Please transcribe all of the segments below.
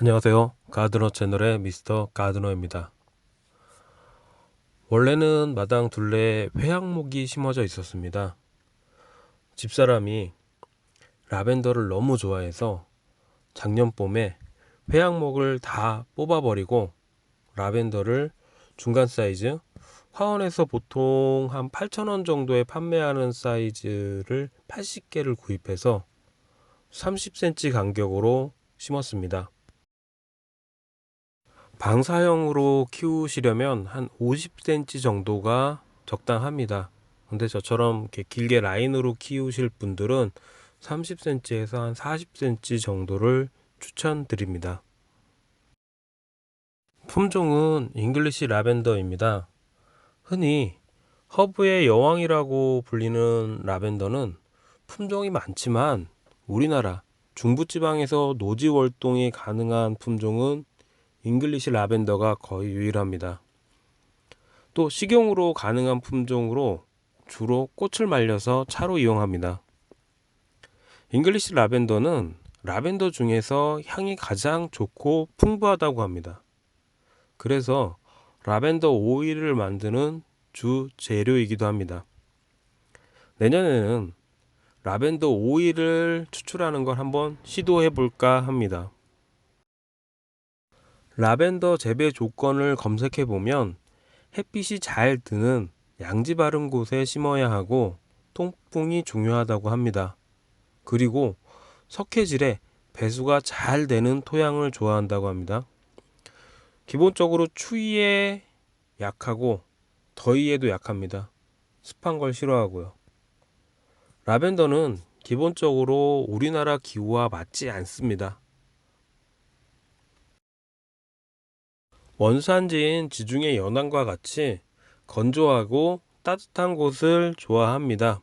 안녕하세요. 가드너 채널의 미스터 가드너입니다. 원래는 마당 둘레에 회양목이 심어져 있었습니다. 집사람이 라벤더를 너무 좋아해서 작년 봄에 회양목을 다 뽑아버리고 라벤더를 중간 사이즈, 화원에서 보통 한 8,000원 정도에 판매하는 사이즈를 80개를 구입해서 30cm 간격으로 심었습니다. 방사형으로 키우시려면 한 50cm 정도가 적당합니다. 근데 저처럼 이렇게 길게 라인으로 키우실 분들은 30cm에서 한 40cm 정도를 추천드립니다. 품종은 잉글리시 라벤더입니다. 흔히 허브의 여왕이라고 불리는 라벤더는 품종이 많지만 우리나라 중부지방에서 노지 월동이 가능한 품종은 잉글리시 라벤더가 거의 유일합니다. 또 식용으로 가능한 품종으로 주로 꽃을 말려서 차로 이용합니다. 잉글리시 라벤더는 라벤더 중에서 향이 가장 좋고 풍부하다고 합니다. 그래서 라벤더 오일을 만드는 주 재료이기도 합니다. 내년에는 라벤더 오일을 추출하는 걸 한번 시도해 볼까 합니다. 라벤더 재배 조건을 검색해 보면 햇빛이 잘 드는 양지 바른 곳에 심어야 하고 통풍이 중요하다고 합니다. 그리고 석회질에 배수가 잘 되는 토양을 좋아한다고 합니다. 기본적으로 추위에 약하고 더위에도 약합니다. 습한 걸 싫어하고요. 라벤더는 기본적으로 우리나라 기후와 맞지 않습니다. 원산지인 지중해 연안과 같이 건조하고 따뜻한 곳을 좋아합니다.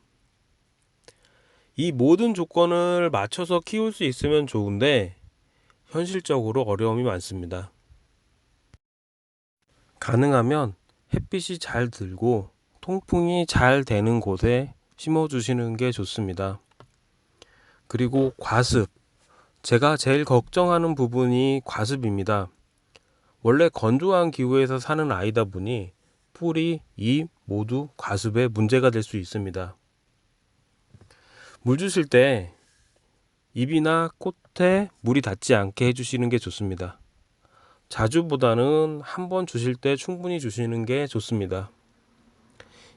이 모든 조건을 맞춰서 키울 수 있으면 좋은데 현실적으로 어려움이 많습니다. 가능하면 햇빛이 잘 들고 통풍이 잘 되는 곳에 심어 주시는 게 좋습니다. 그리고 과습, 제가 제일 걱정하는 부분이 과습입니다. 원래 건조한 기후에서 사는 아이다 보니 풀이, 잎 모두 과습에 문제가 될 수 있습니다. 물 주실 때 잎이나 꽃에 물이 닿지 않게 해주시는 게 좋습니다. 자주보다는 한 번 주실 때 충분히 주시는 게 좋습니다.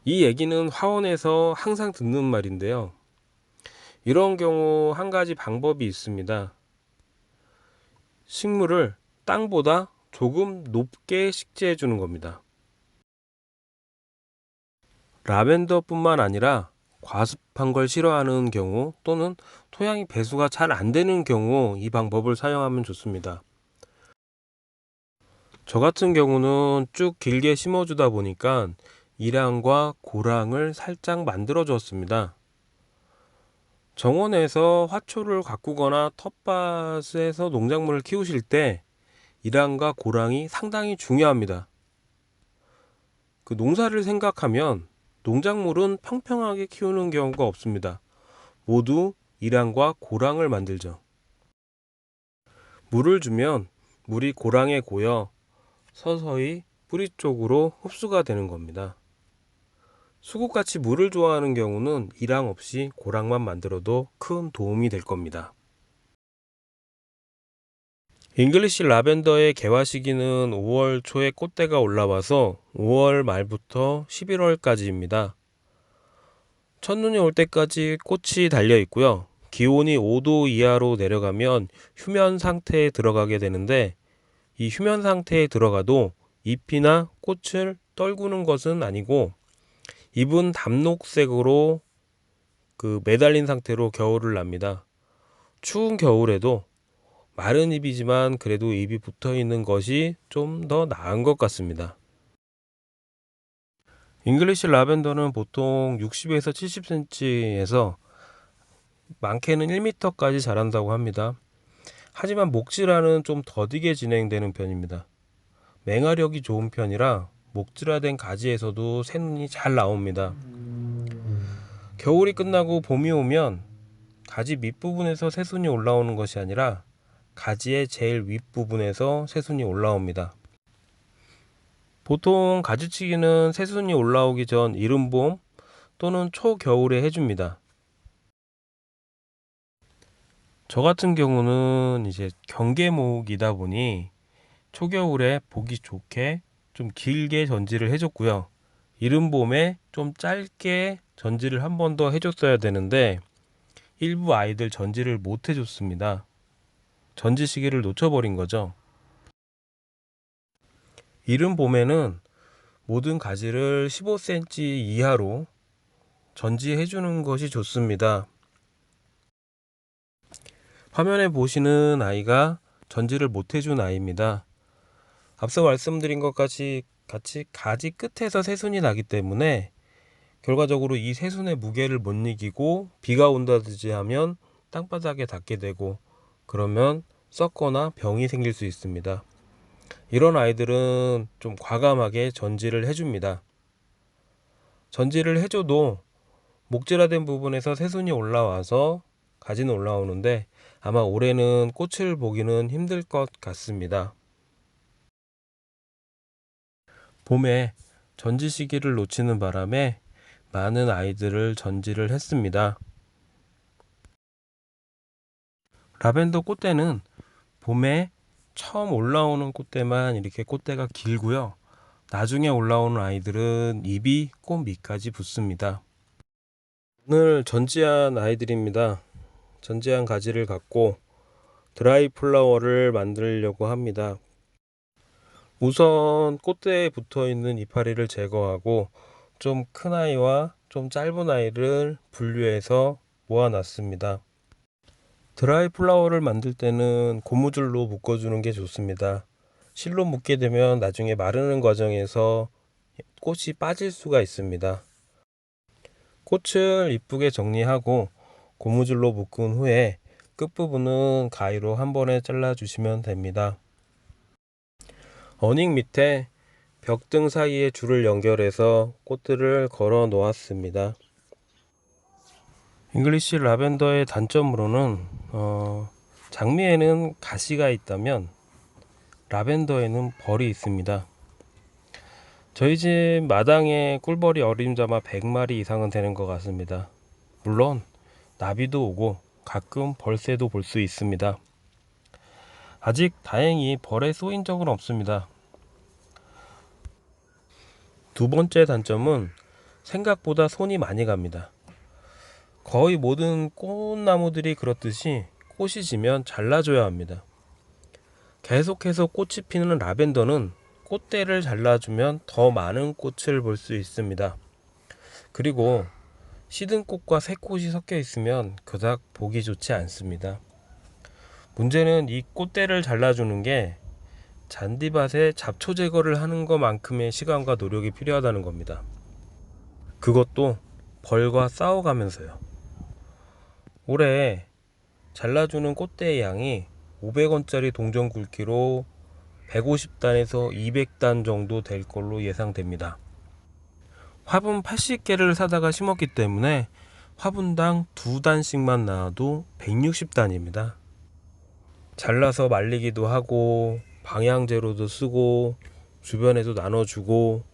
이 얘기는 화원에서 항상 듣는 말인데요. 이런 경우 한 가지 방법이 있습니다. 식물을 땅보다 조금 높게 식재해 주는 겁니다. 라벤더뿐만 아니라 과습한 걸 싫어하는 경우 또는 토양이 배수가 잘 안 되는 경우 이 방법을 사용하면 좋습니다. 저 같은 경우는 쭉 길게 심어주다 보니까 이랑과 고랑을 살짝 만들어 주었습니다. 정원에서 화초를 가꾸거나 텃밭에서 농작물을 키우실 때 이랑과 고랑이 상당히 중요합니다. 그 농사를 생각하면 농작물은 평평하게 키우는 경우가 없습니다. 모두 이랑과 고랑을 만들죠. 물을 주면 물이 고랑에 고여 서서히 뿌리 쪽으로 흡수가 되는 겁니다. 수국같이 물을 좋아하는 경우는 이랑 없이 고랑만 만들어도 큰 도움이 될 겁니다. 잉글리시 라벤더의 개화 시기는 5월 초에 꽃대가 올라와서 5월 말부터 11월까지입니다. 첫눈이 올 때까지 꽃이 달려 있고요. 기온이 5도 이하로 내려가면 휴면 상태에 들어가게 되는데 이 휴면 상태에 들어가도 잎이나 꽃을 떨구는 것은 아니고 잎은 담록색으로 매달린 상태로 겨울을 납니다. 추운 겨울에도 마른 잎이지만 그래도 잎이 붙어 있는 것이 좀 더 나은 것 같습니다. 잉글리시 라벤더는 보통 60에서 70cm에서 많게는 1m까지 자란다고 합니다. 하지만 목질화는 좀 더디게 진행되는 편입니다. 맹화력이 좋은 편이라 목질화된 가지에서도 새눈이 잘 나옵니다. 겨울이 끝나고 봄이 오면 가지 밑부분에서 새순이 올라오는 것이 아니라 가지의 제일 윗부분에서 새순이 올라옵니다. 보통 가지치기는 새순이 올라오기 전 이른봄 또는 초겨울에 해줍니다. 저 같은 경우는 이제 경계목이다 보니 초겨울에 보기 좋게 좀 길게 전지를 해줬고요. 이른봄에 좀 짧게 전지를 한 번 더 해줬어야 되는데 일부 아이들 전지를 못 해줬습니다. 전지 시기를 놓쳐버린 거죠. 이른봄에는 모든 가지를 15cm 이하로 전지해주는 것이 좋습니다. 화면에 보시는 아이가 전지를 못 해준 아이입니다. 앞서 말씀드린 것까지 같이 가지 끝에서 새순이 나기 때문에 결과적으로 이 새순의 무게를 못 이기고 비가 온다든지 하면 땅바닥에 닿게 되고 그러면 썩거나 병이 생길 수 있습니다. 이런 아이들은 좀 과감하게 전지를 해줍니다. 전지를 해줘도 목질화된 부분에서 새순이 올라와서 가지는 올라오는데 아마 올해는 꽃을 보기는 힘들 것 같습니다. 봄에 전지 시기를 놓치는 바람에 많은 아이들을 전지를 했습니다. 라벤더 꽃대는 봄에 처음 올라오는 꽃대만 이렇게 꽃대가 길고요. 나중에 올라오는 아이들은 잎이 꽃 밑까지 붙습니다. 오늘 전지한 아이들입니다. 전지한 가지를 갖고 드라이 플라워를 만들려고 합니다. 우선 꽃대에 붙어 있는 이파리를 제거하고 좀 큰 아이와 좀 짧은 아이를 분류해서 모아놨습니다. 드라이 플라워를 만들 때는 고무줄로 묶어주는 게 좋습니다. 실로 묶게 되면 나중에 마르는 과정에서 꽃이 빠질 수가 있습니다. 꽃을 이쁘게 정리하고 고무줄로 묶은 후에 끝부분은 가위로 한 번에 잘라 주시면 됩니다. 어닝 밑에 벽등 사이에 줄을 연결해서 꽃들을 걸어 놓았습니다. 잉글리시 라벤더의 단점으로는 장미에는 가시가 있다면 라벤더에는 벌이 있습니다. 저희 집 마당에 꿀벌이 어림잡아 100마리 이상은 되는 것 같습니다. 물론 나비도 오고 가끔 벌새도 볼 수 있습니다. 아직 다행히 벌에 쏘인 적은 없습니다. 두 번째 단점은 생각보다 손이 많이 갑니다. 거의 모든 꽃나무들이 그렇듯이 꽃이 지면 잘라줘야 합니다. 계속해서 꽃이 피는 라벤더는 꽃대를 잘라주면 더 많은 꽃을 볼 수 있습니다. 그리고 시든 꽃과 새 꽃이 섞여 있으면 그닥 보기 좋지 않습니다. 문제는 이 꽃대를 잘라주는 게 잔디밭에 잡초 제거를 하는 것만큼의 시간과 노력이 필요하다는 겁니다. 그것도 벌과 싸워가면서요. 올해 잘라주는 꽃대의 양이 500원짜리 동전 굵기로 150단에서 200단 정도 될 걸로 예상됩니다. 화분 80개를 사다가 심었기 때문에 화분당 2단씩만 나와도 160단입니다. 잘라서 말리기도 하고 방향제로도 쓰고 주변에도 나눠주고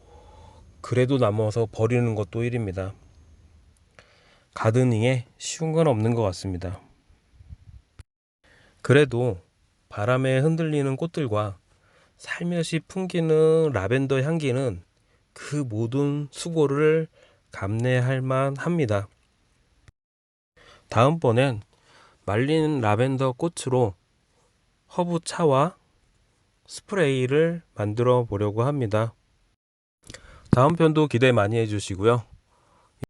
그래도 남아서 버리는 것도 일입니다. 가드닝에 쉬운 건 없는 것 같습니다. 그래도 바람에 흔들리는 꽃들과 살며시 풍기는 라벤더 향기는 그 모든 수고를 감내할 만합니다. 다음번엔 말린 라벤더 꽃으로 허브 차와 스프레이를 만들어 보려고 합니다. 다음 편도 기대 많이 해주시고요.